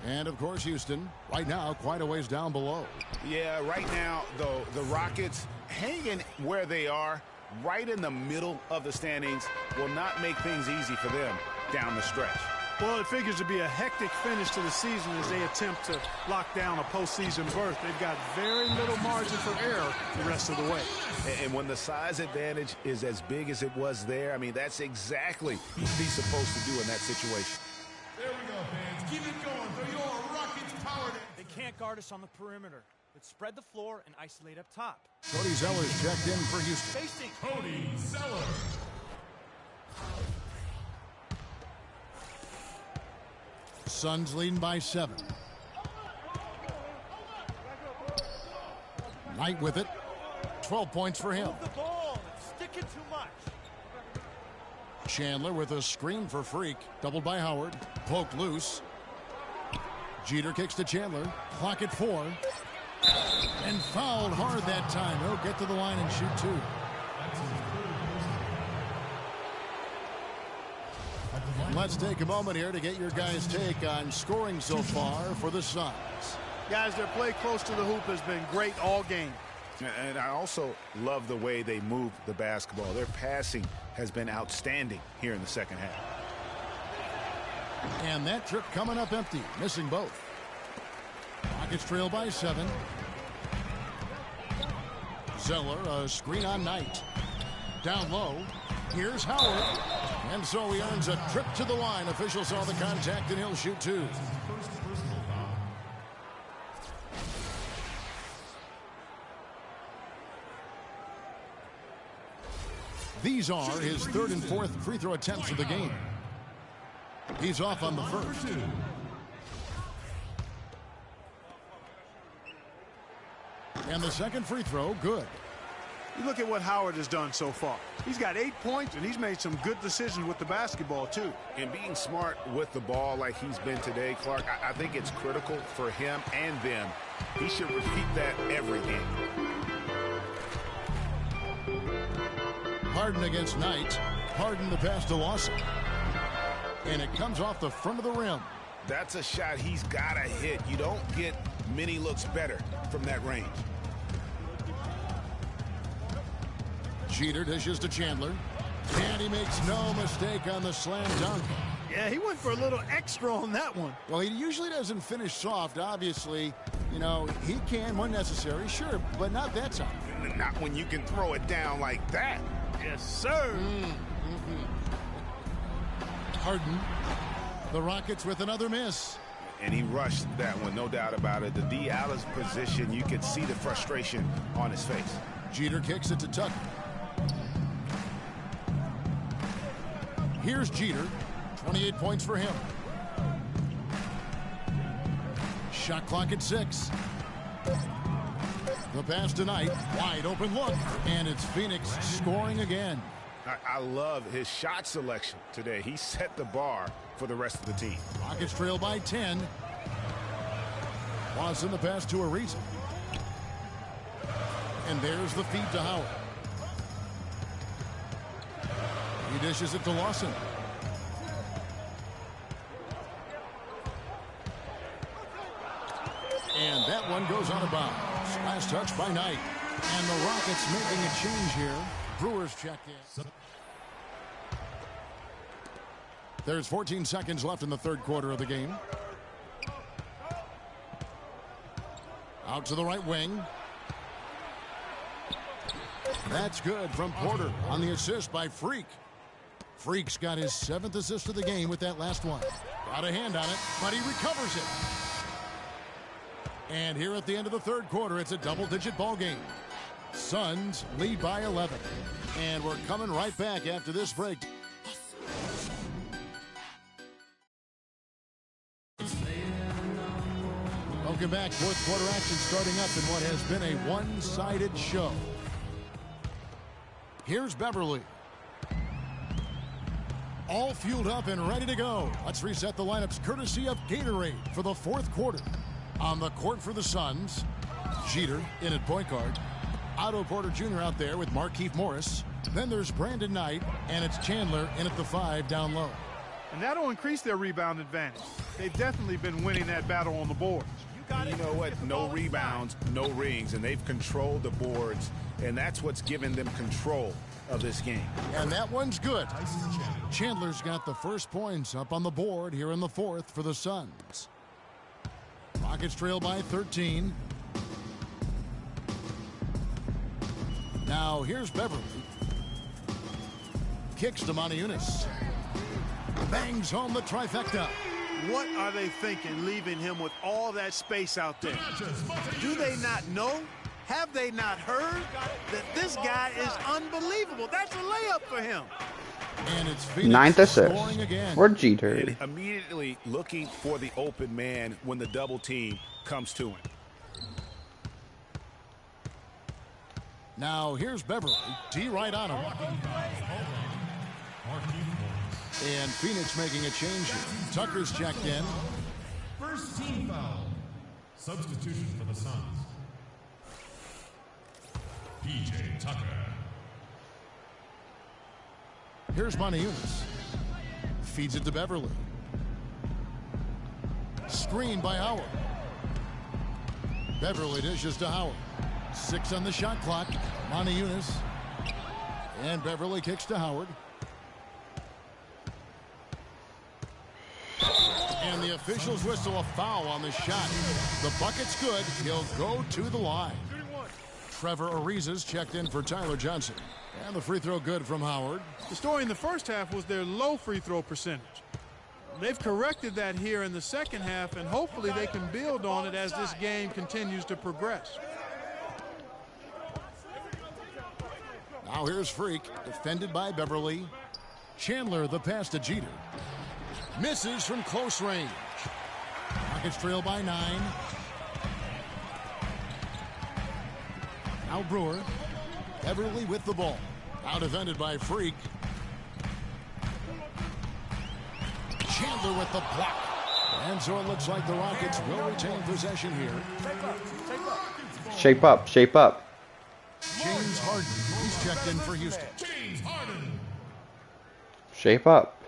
And, of course, Houston, right now, quite a ways down below. Yeah, right now, though, the Rockets hanging where they are, right in the middle of the standings, will not make things easy for them down the stretch. Well, it figures to be a hectic finish to the season as they attempt to lock down a postseason berth. They've got very little margin for error the rest of the way. And when the size advantage is as big as it was there, I mean, that's exactly what he's supposed to do in that situation. There we go, fans. Keep it going for your Rockets power dance. They can't guard us on the perimeter. Let's spread the floor and isolate up top. Cody Zeller's checked in for Houston. Facing Cody Zeller. Suns leading by 7. Knight with it. 12 points for him. Move the ball. It's sticking too much. Chandler with a screen for Freak. Doubled by Howard. Poked loose. Jeter kicks to Chandler. Clock at 4. And fouled hard that time. He'll get to the line and shoot 2. Let's take a moment here to get your guys' take on scoring so far for the Suns. Guys, their play close to the hoop has been great all game. And I also love the way they move the basketball. Their passing has been outstanding here in the second half. And that trip coming up empty, missing both. Rockets trail by 7. Zeller, a screen on Knight. Down low. Here's Howard. And so he earns a trip to the line. Officials saw the contact, and he'll shoot 2. These are his third and fourth free throw attempts of the game. He's off on the first. And the second free throw, good. You look at what Howard has done so far. He's got 8 points, and he's made some good decisions with the basketball, too. And being smart with the ball like he's been today, Clark, I think it's critical for him and them. He should repeat that every game. Harden against Knight. Harden the pass to Lawson. And it comes off the front of the rim. That's a shot he's got to hit. You don't get many looks better from that range. Jeter dishes to Chandler. And he makes no mistake on the slam dunk. Yeah, he went for a little extra on that one. Well, he usually doesn't finish soft, obviously. You know, he can when necessary, sure, but not that time. Not when you can throw it down like that. Yes, sir. Harden. The Rockets with another miss. And he rushed that one, no doubt about it. The D out of position, you could see the frustration on his face. Jeter kicks it to Tucker. Here's Jeter. 28 points for him. Shot clock at 6. The pass tonight. Wide open look. And it's Phoenix scoring again. I love his shot selection today. He set the bar for the rest of the team. Rockets trail by 10. Lawson the pass to Ariza. And there's the feed to Howard. He dishes it to Lawson. And that one goes out of bounds. Last touch by Knight. And the Rockets making a change here. Brewers check in. There's 14 seconds left in the third quarter of the game. Out to the right wing. That's good from Porter on the assist by Freak. Freak's got his 7th assist of the game with that last one. Got a hand on it, but he recovers it. And here at the end of the third quarter, it's a double-digit ball game. Suns lead by 11. And we're coming right back after this break. Welcome back. Fourth quarter action starting up in what has been a one-sided show. Here's Beverly. All fueled up and ready to go. Let's reset the lineups courtesy of Gatorade for the fourth quarter. On the court for the Suns, Jeter in at point guard. Otto Porter Jr. out there with Markieff Morris. Then there's Brandon Knight, and it's Chandler in at the 5 down low. And that'll increase their rebound advantage. They've definitely been winning that battle on the boards. And you know what? No rebounds, no rings, and they've controlled the boards, and that's what's given them control of this game. And that one's good. Chandler's got the first points up on the board here in the fourth for the Suns. Rockets trail by 13. Now here's Beverly. Kicks to Montejunas. Bangs home the trifecta. What are they thinking, leaving him with all that space out there? Do they not know? Have they not heard that this guy is unbelievable? That's a layup for him. And it's Ninth assist for Jeter. And immediately looking for the open man when the double team comes to him. Now here's Beverly. D right on him. And Phoenix making a change here. Tucker's checked in. First team foul. Substitution for the Suns. PJ Tucker. Here's Montejunas. Feeds it to Beverly. Screen by Howard. Beverly dishes to Howard. 6 on the shot clock. Montejunas. And Beverly kicks to Howard. And the officials whistle a foul on the shot. The bucket's good. He'll go to the line. Trevor Ariza's checked in for Tyler Johnson. And the free throw good from Howard. The story in the first half was their low free throw percentage. They've corrected that here in the second half, and hopefully they can build on it as this game continues to progress. Now here's Freak, defended by Beverly. Chandler, the pass to Jeter. Misses from close range. Rockets trail by 9. Now Brewer. Beverly with the ball. Now defended by Freak. Chandler with the block. And so it looks like the Rockets will retain possession here. Shape up, shape up. James Harden, he's checked in for Houston. Shape up.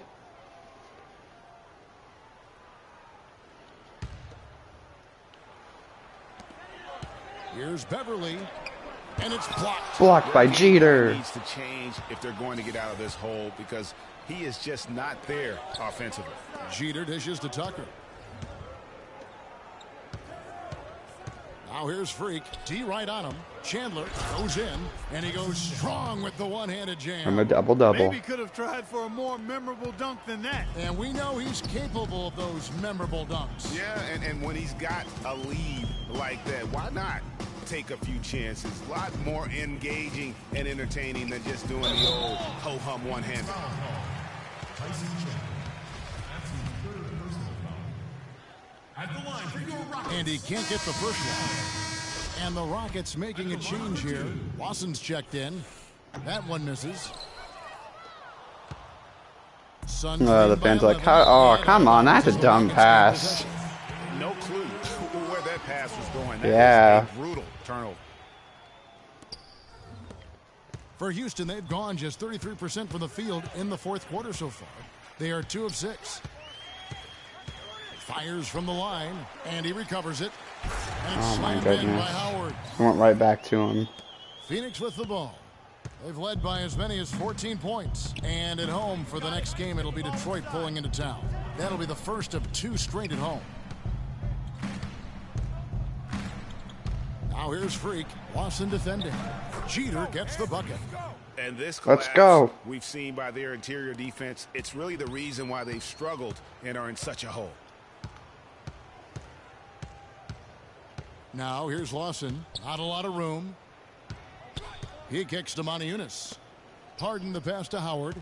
Here's Beverly, and it's blocked. Blocked by Jeter. Needs to change if they're going to get out of this hole because he is just not there offensively. Jeter dishes to Tucker. Now here's Freak. D right on him. Chandler goes in, and he goes strong with the one-handed jam. From a double-double. Maybe could have tried for a more memorable dunk than that. And we know he's capable of those memorable dunks. Yeah, and when he's got a lead like that, why not take a few chances? A lot more engaging and entertaining than just doing the old ho-hum one-handed. And he can't get the first one. And the Rockets making a change here. Lawson's checked in. That one misses. The fans are like, oh, come on, that's a dumb pass. No clue where that pass was going. That was a brutal turnover. For Houston, they've gone just 33% from the field in the fourth quarter so far. They are 2 of 6. Fires from the line, and he recovers it. And oh my by goodness. Howard. Went right back to him. Phoenix with the ball. They've led by as many as 14 points. And at home for the next game, it'll be Detroit pulling into town. That'll be the first of 2 straight at home. Now here's Freak. Lawson defending. Jeter gets the bucket. And this Let's go. We've seen by their interior defense, it's really the reason why they've struggled and are in such a hole. Now here's Lawson. Not a lot of room. He kicks to Moniunas. Harden the pass to Howard.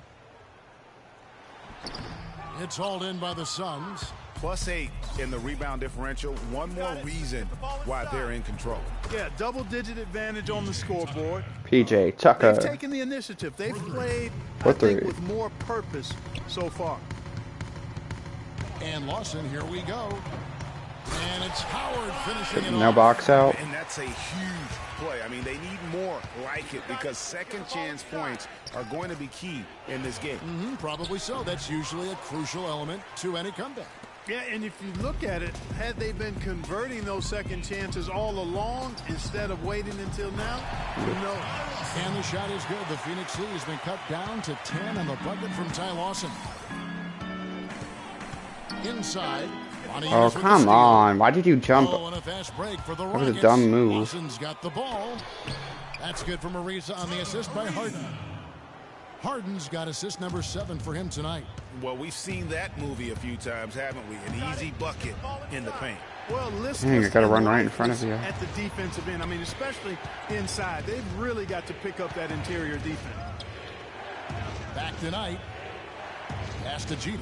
It's hauled in by the Suns. +8 in the rebound differential. One more reason why they're in control. Yeah, double-digit advantage on the scoreboard. PJ Tucker. They've taken the initiative. They've played, I think, with more purpose so far. And Lawson, here we go. And it's Howard finishing it No off. box out. And that's a huge play. I mean, they need more like it because second chance points are going to be key in this game. Probably so. That's usually a crucial element to any comeback. Yeah, and if you look at it, had they been converting those second chances all along instead of waiting until now, who knows? And the shot is good. The Phoenix lead has been cut down to 10 on the bucket from Ty Lawson. Inside. Oh, come on. Why did you jump? And a fast break for the That was a Rockets. dumb move. Lawson's got the ball. That's good for Ariza on the assist by Harden. Harden's got assist number 7 for him tonight. Well, we've seen that movie a few times, haven't we? An easy bucket in the paint. Well, Dang, you got to run right in front of you. At the defensive end, I mean, especially inside, they've really got to pick up that interior defense. Back tonight. Pass to Jeter.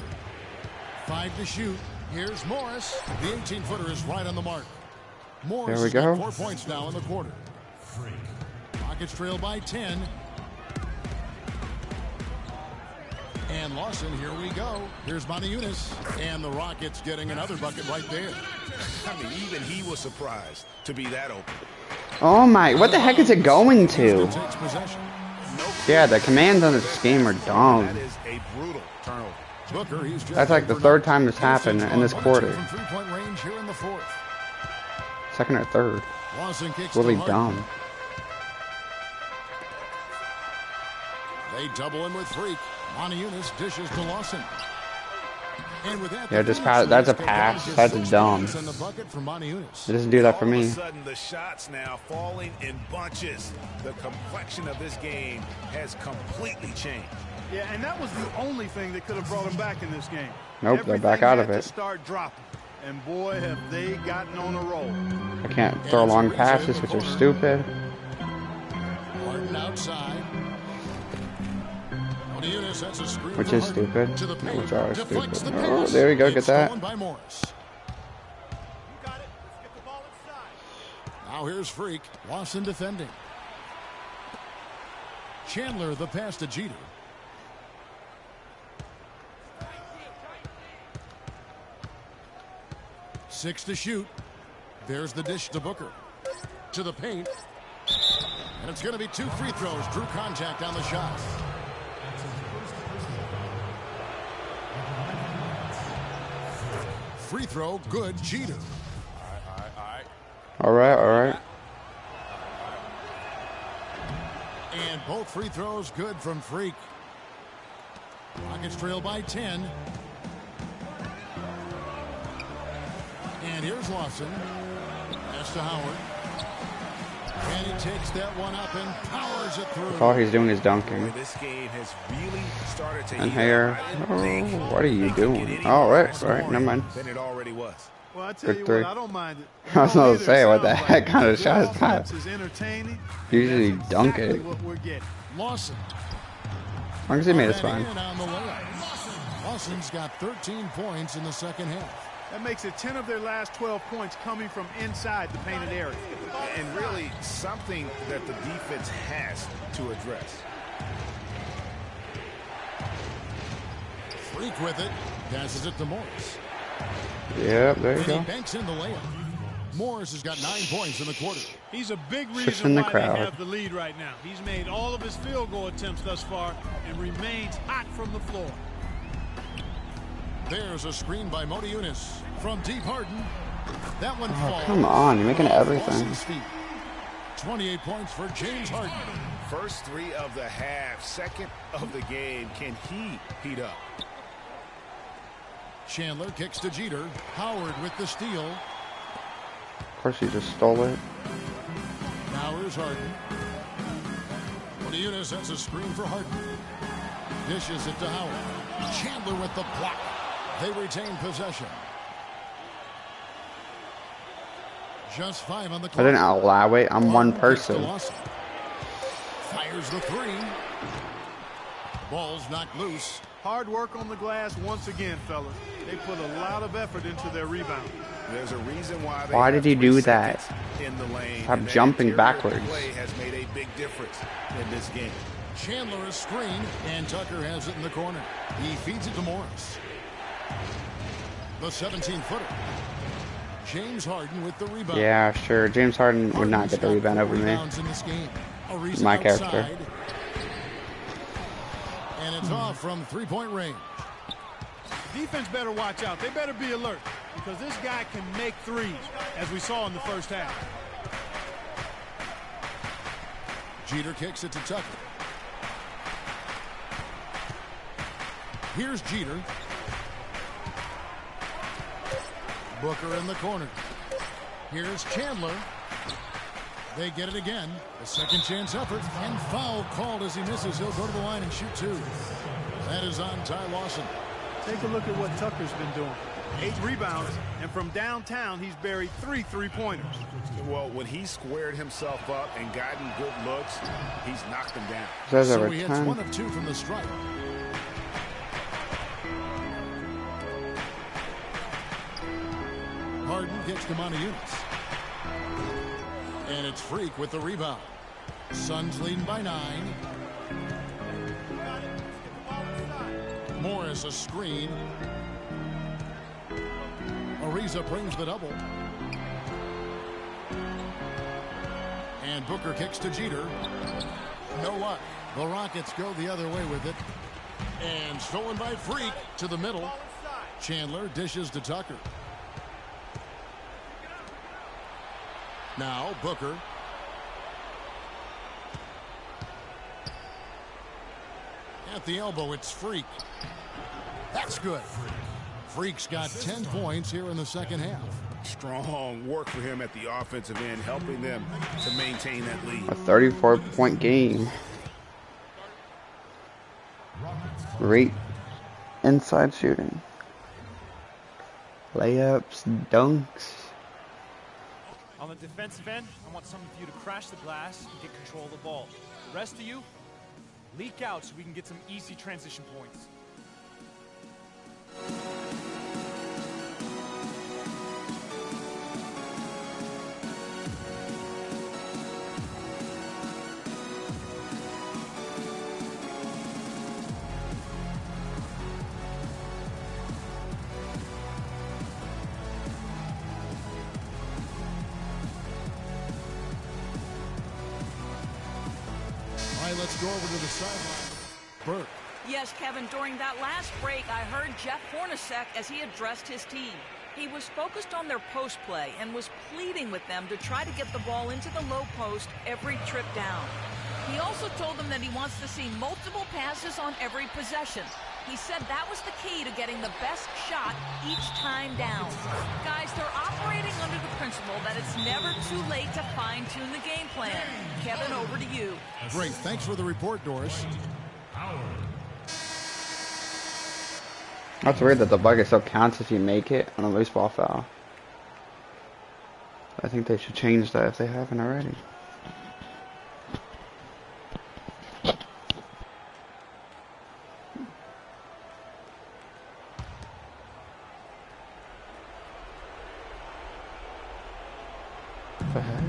5 to shoot. Here's Morris. The 18-footer is right on the mark. Morris There we has got go. 4 points now in the quarter. Rockets trail by 10. And Lawson, here we go. Here's Moniunas. And the Rockets getting another bucket right there. I mean, even he was surprised to be that open. Oh my, what the heck is it going to? Takes possession. Yeah, the commands on this game are dumb. That is a brutal turnover. Booker, he's just That's like the third time this happened in this quarter. From three-point range here in the fourth. Second or third. Lawson kicks Really to Harden. dumb. They double him with Freak. Moniunas dishes to Lawson. And with that, Yeah, just pass. That's a pass. That's dumb. And the bucket for Moniunas. It doesn't do that for All me. of a sudden, the shots now falling in bunches. The complexion of this game has completely changed. Yeah, and that was the only thing that could have brought them back in this game. Nope, they're back out of Everything had it. to start dropping, and boy, have they gotten on a roll. I can't throw long passes, which are stupid. Harden outside. Which is stupid. Which are stupid. Oh, there we go. Get that. Now here's Freak. Lawson defending. Chandler the pass to Jeter. Six to shoot. There's the dish to Booker. To the paint. And it's going to be 2 free throws. Drew contact on the shot. Free throw, good. Jeter. All right. And both free throws good from Freak. Rockets trail by 10. And here's Lawson. Pass to Howard. And he takes that one up and powers it through. All he's doing is dunking. This game has really started to and here, what are you doing? Oh, right, never mind. Than it already was. Well, I tell you what, I don't mind it. I was going to say, what the heck kind of shot is that? Usually dunk it. Lawson. As long as he made it fine. Lawson's got 13 points in the second half. That makes it 10 of their last 12 points coming from inside the painted area. And really something that the defense has to address. Freak with it. Passes it to Morris. Yep, there you go. He banks in the layup. Morris has got 9 points in the quarter. He's a big reason why they have the lead right now. He's made all of his field goal attempts thus far and remains hot from the floor. There's a screen by Modi Yunus from deep. Harden. That one falls. Come on, you're making everything. 28 points for James Harden. First 3 of the half, second of the game. Can he heat up? Chandler kicks to Jeter. Howard with the steal. Of course, he just stole it. Now here's Harden. Modi Yunus has a screen for Harden. Dishes it to Howard. Chandler with the block. They retain possession. Just 5 on the clock. I didn't allow it. I'm one person. Fires the 3. Ball's knocked loose. Hard work on the glass once again, fellas. They put a lot of effort into their rebound. There's a reason why. Why did he do that? In the lane. Stop jumping backwards. Play has made a big difference in this game. Chandler is screened, and Tucker has it in the corner. He feeds it to Morris. The 17-footer. James Harden with the rebound. Yeah, sure. James Harden would not get the rebound over me. My character. And it's off from 3-point range. Defense better watch out. They better be alert because this guy can make threes, as we saw in the first half. Jeter kicks it to Tucker. Here's Jeter. Booker in the corner. Here's Chandler. They get it again. A second chance effort. And foul called as he misses. He'll go to the line and shoot 2. That is on Ty Lawson. Take a look at what Tucker's been doing. 8 rebounds, and from downtown, he's buried 3 3-pointers. Well, when he squared himself up and gotten good looks, he's knocked them down. So he hits 1 of 2 from the stripe. Harden gets to Modi Yunus. And it's Freak with the rebound. Suns leading by 9. Morris a screen. Ariza brings the double. And Booker kicks to Jeter. No luck. The Rockets go the other way with it. And stolen by Freak to the middle. Chandler dishes to Tucker. Now Booker. At the elbow, it's Freak. That's good. Freak's got 10 points here in the second half. Strong work for him at the offensive end, helping them to maintain that lead. A 34-point game. Great inside shooting. Layups, dunks. On the defensive end, I want some of you to crash the glass and get control of the ball. The rest of you, Leak out so we can get some easy transition points. Let's go over to the sideline. Burke. Yes, Kevin, during that last break, I heard Jeff Hornacek as he addressed his team. He was focused on their post play and was pleading with them to try to get the ball into the low post every trip down. He also told them that he wants to see multiple passes on every possession. He said that was the key to getting the best shot each time down. Guys, they're operating under the principle that it's never too late to fine-tune the game plan. Kevin, over to you. Great. Thanks for the report, Doris. That's weird that the bucket still counts if you make it on a loose ball foul. I think they should change that if they haven't already. What the heck?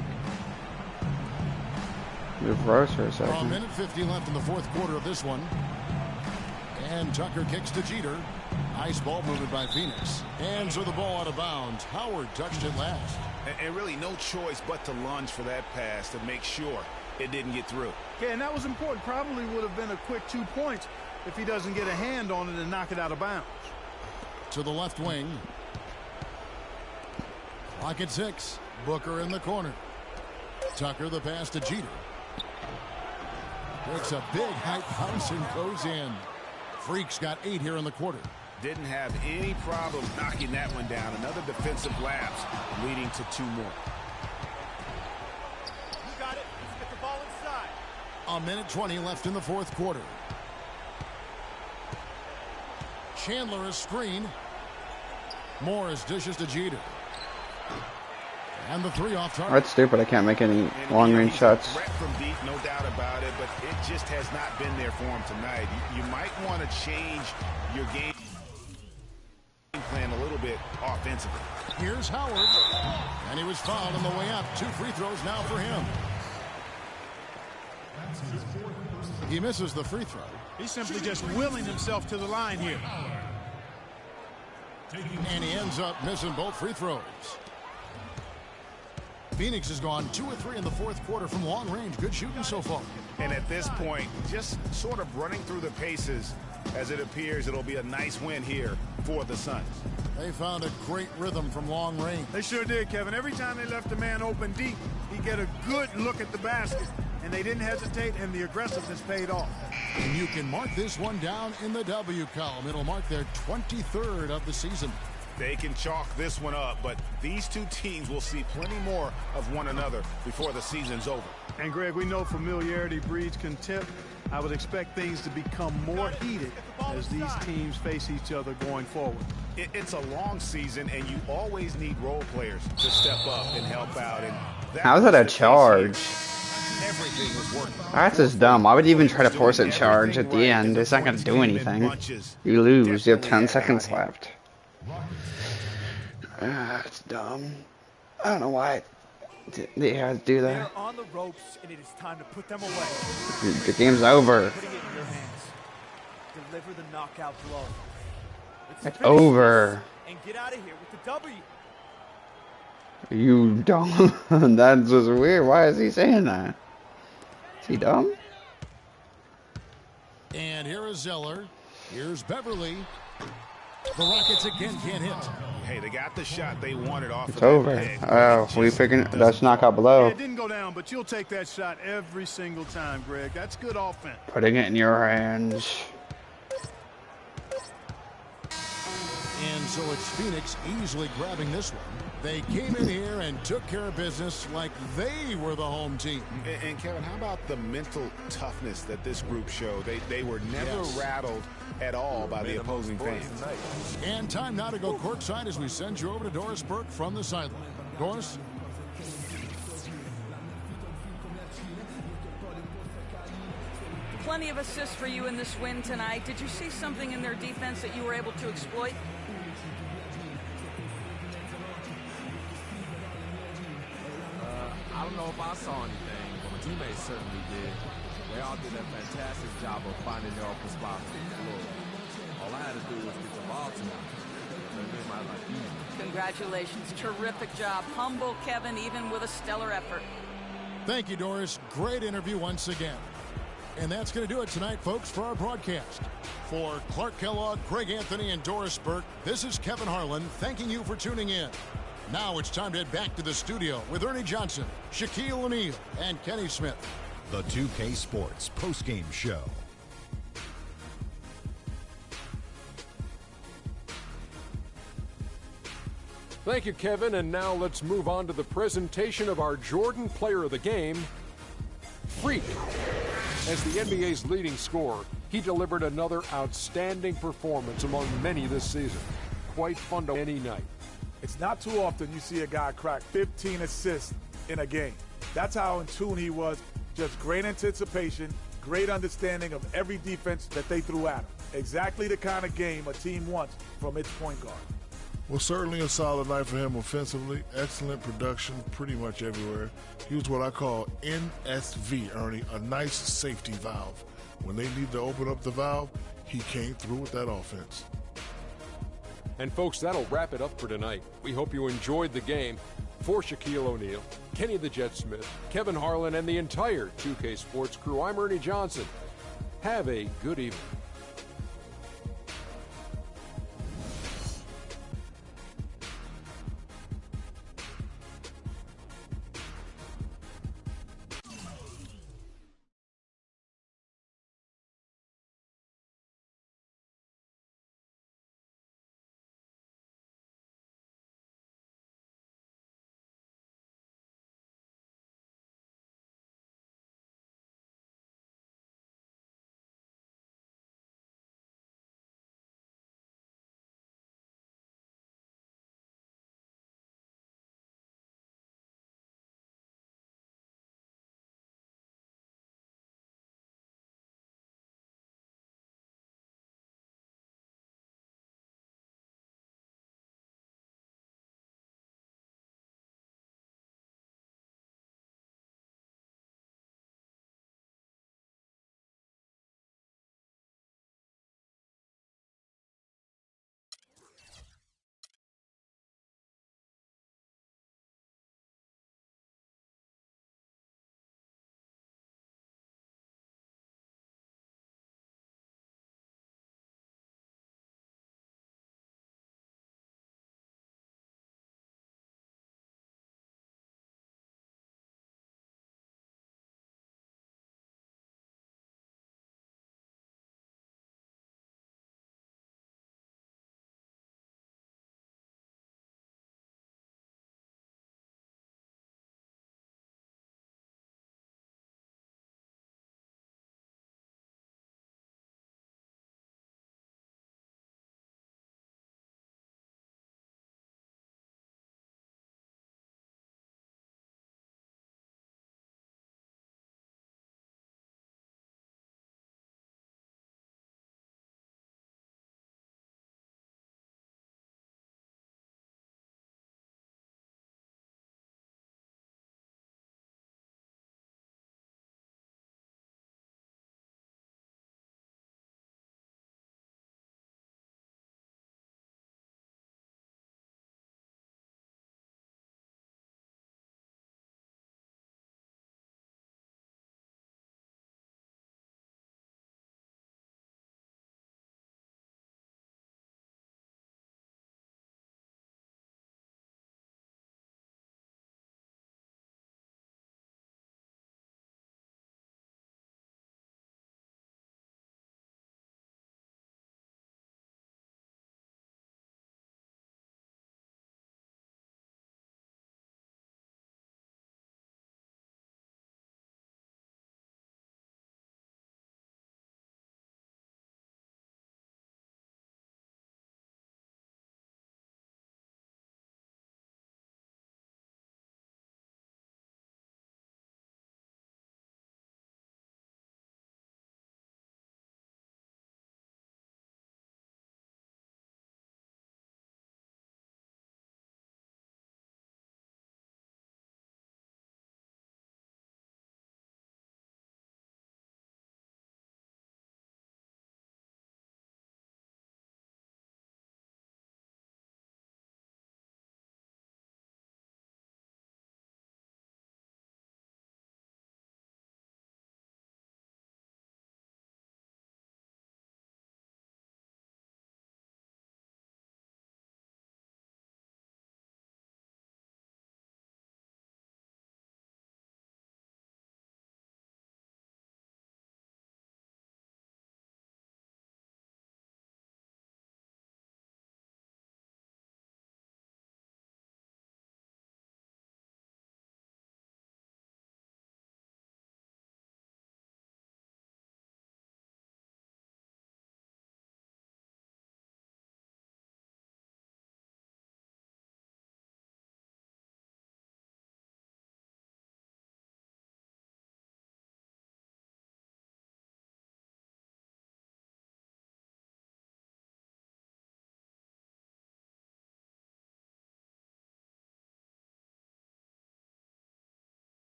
Move Rose for a second. A minute 50 left in the fourth quarter of this one. And Tucker kicks to Jeter. Nice ball movement by Phoenix. And so the ball out of bounds. Howard touched it last. And really no choice but to lunge for that pass to make sure it didn't get through. Yeah, and that was important. Probably would have been a quick 2 points if he doesn't get a hand on it and knock it out of bounds. To the left wing. Clock at 6. Booker in the corner. Tucker the pass to Jeter. Takes a big high bounce and goes in. Freak's got 8 here in the quarter. Didn't have any problem knocking that one down. Another defensive lapse leading to 2 more. You got it. Let's get the ball inside. A minute 20 left in the fourth quarter. Chandler is screen. Morris dishes to Jeter. And the 3 off target. That's stupid. I can't make any long-range shots. Threat from deep, no doubt about it, but it just has not been there for him tonight. You might want to change your game plan a little bit offensively. Here's Howard. And he was fouled on the way up. 2 free throws now for him. He misses the free throw. He's simply just willing himself to the line here. And he ends up missing both free throws. Phoenix has gone 2 of 3 in the fourth quarter from long range. Good shooting so far. And at this point, just sort of running through the paces as it appears it'll be a nice win here for the Suns. They found a great rhythm from long range. They sure did, Kevin. Every time they left a man open deep, he'd get a good look at the basket. And they didn't hesitate, and the aggressiveness paid off. And you can mark this one down in the W column. It'll mark their 23rd of the season. They can chalk this one up, but these 2 teams will see plenty more of one another before the season's over. And, Greg, we know familiarity breeds contempt. I would expect things to become more heated as these teams face each other going forward. It's a long season, and you always need role players to step up and help out. And How's that a charge? Everything was working. That's just dumb. Why would you even try to force a charge at the end? It's not going to do anything. You lose. You have 10 seconds left. It's dumb. I don't know why they had to do that. They're on the ropes, and it is time to put them away. The game's over. Putting it in your hands. Deliver the knockout blow. It's over. And get out of here with the W. You dumb. That's just weird. Why is he saying that? Is he dumb? And here is Zeller. Here's Beverly. The Rockets again can't hit. Hey, they got the shot they wanted off. It's over. Oh, we figuring that's knockout below. Yeah, it didn't go down, but you'll take that shot every single time, Greg. That's good offense. Putting it in your hands. And so it's Phoenix easily grabbing this one. They came in here and took care of business like they were the home team. And Kevin, how about the mental toughness that this group showed? They were never rattled at all by the opposing fans. And time now to go courtside as we send you over to Doris Burke from the sideline. Doris? plenty of assists for you in this win tonight. Did you see something in their defense that you were able to exploit? I don't know if I saw anything, but my teammates certainly did. They all did a fantastic job of finding their open spots on the floor. All I had to do was get the ball to them. They made my life easy. Congratulations. Terrific job. Humble Kevin, even with a stellar effort. Thank you, Doris. Great interview once again. And that's going to do it tonight, folks, for our broadcast. For Clark Kellogg, Greg Anthony, and Doris Burke, this is Kevin Harlan thanking you for tuning in. Now it's time to head back to the studio with Ernie Johnson, Shaquille O'Neal, and Kenny Smith. The 2K Sports postgame show. Thank you, Kevin. And now let's move on to the presentation of our Jordan Player of the Game, Freak. As the NBA's leading scorer, he delivered another outstanding performance among many this season. Quite fun to any night. It's not too often you see a guy crack 15 assists in a game. That's how in tune he was. Just great anticipation, great understanding of every defense that they threw at him. Exactly the kind of game a team wants from its point guard. Well, certainly a solid night for him offensively. Excellent production pretty much everywhere. He was what I call NSV, Ernie, a nice safety valve. When they need to open up the valve, he came through with that offense. And folks, that'll wrap it up for tonight. We hope you enjoyed the game. For Shaquille O'Neal, Kenny the Jet Smith, Kevin Harlan, and the entire 2K Sports crew, I'm Ernie Johnson. Have a good evening.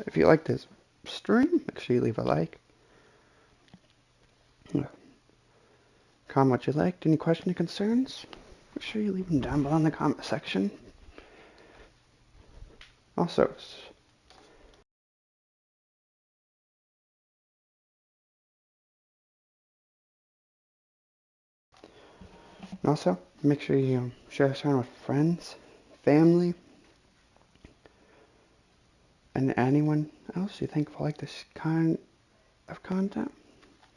If you like this stream, make sure you leave a like. Comment what you liked. Any questions or concerns? Make sure you leave them down below in the comment section. Also, make sure you share this around with friends, family, and anyone else you think will like this kind of content.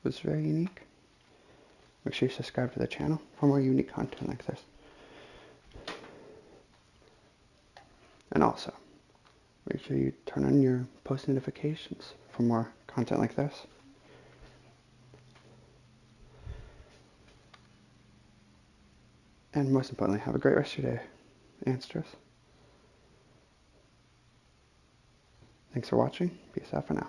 It's very unique. Make sure you subscribe to the channel for more unique content like this. And also, make sure you turn on your post notifications for more content like this. And most importantly, have a great rest of your day, Amsters. Thanks for watching. Peace out for now.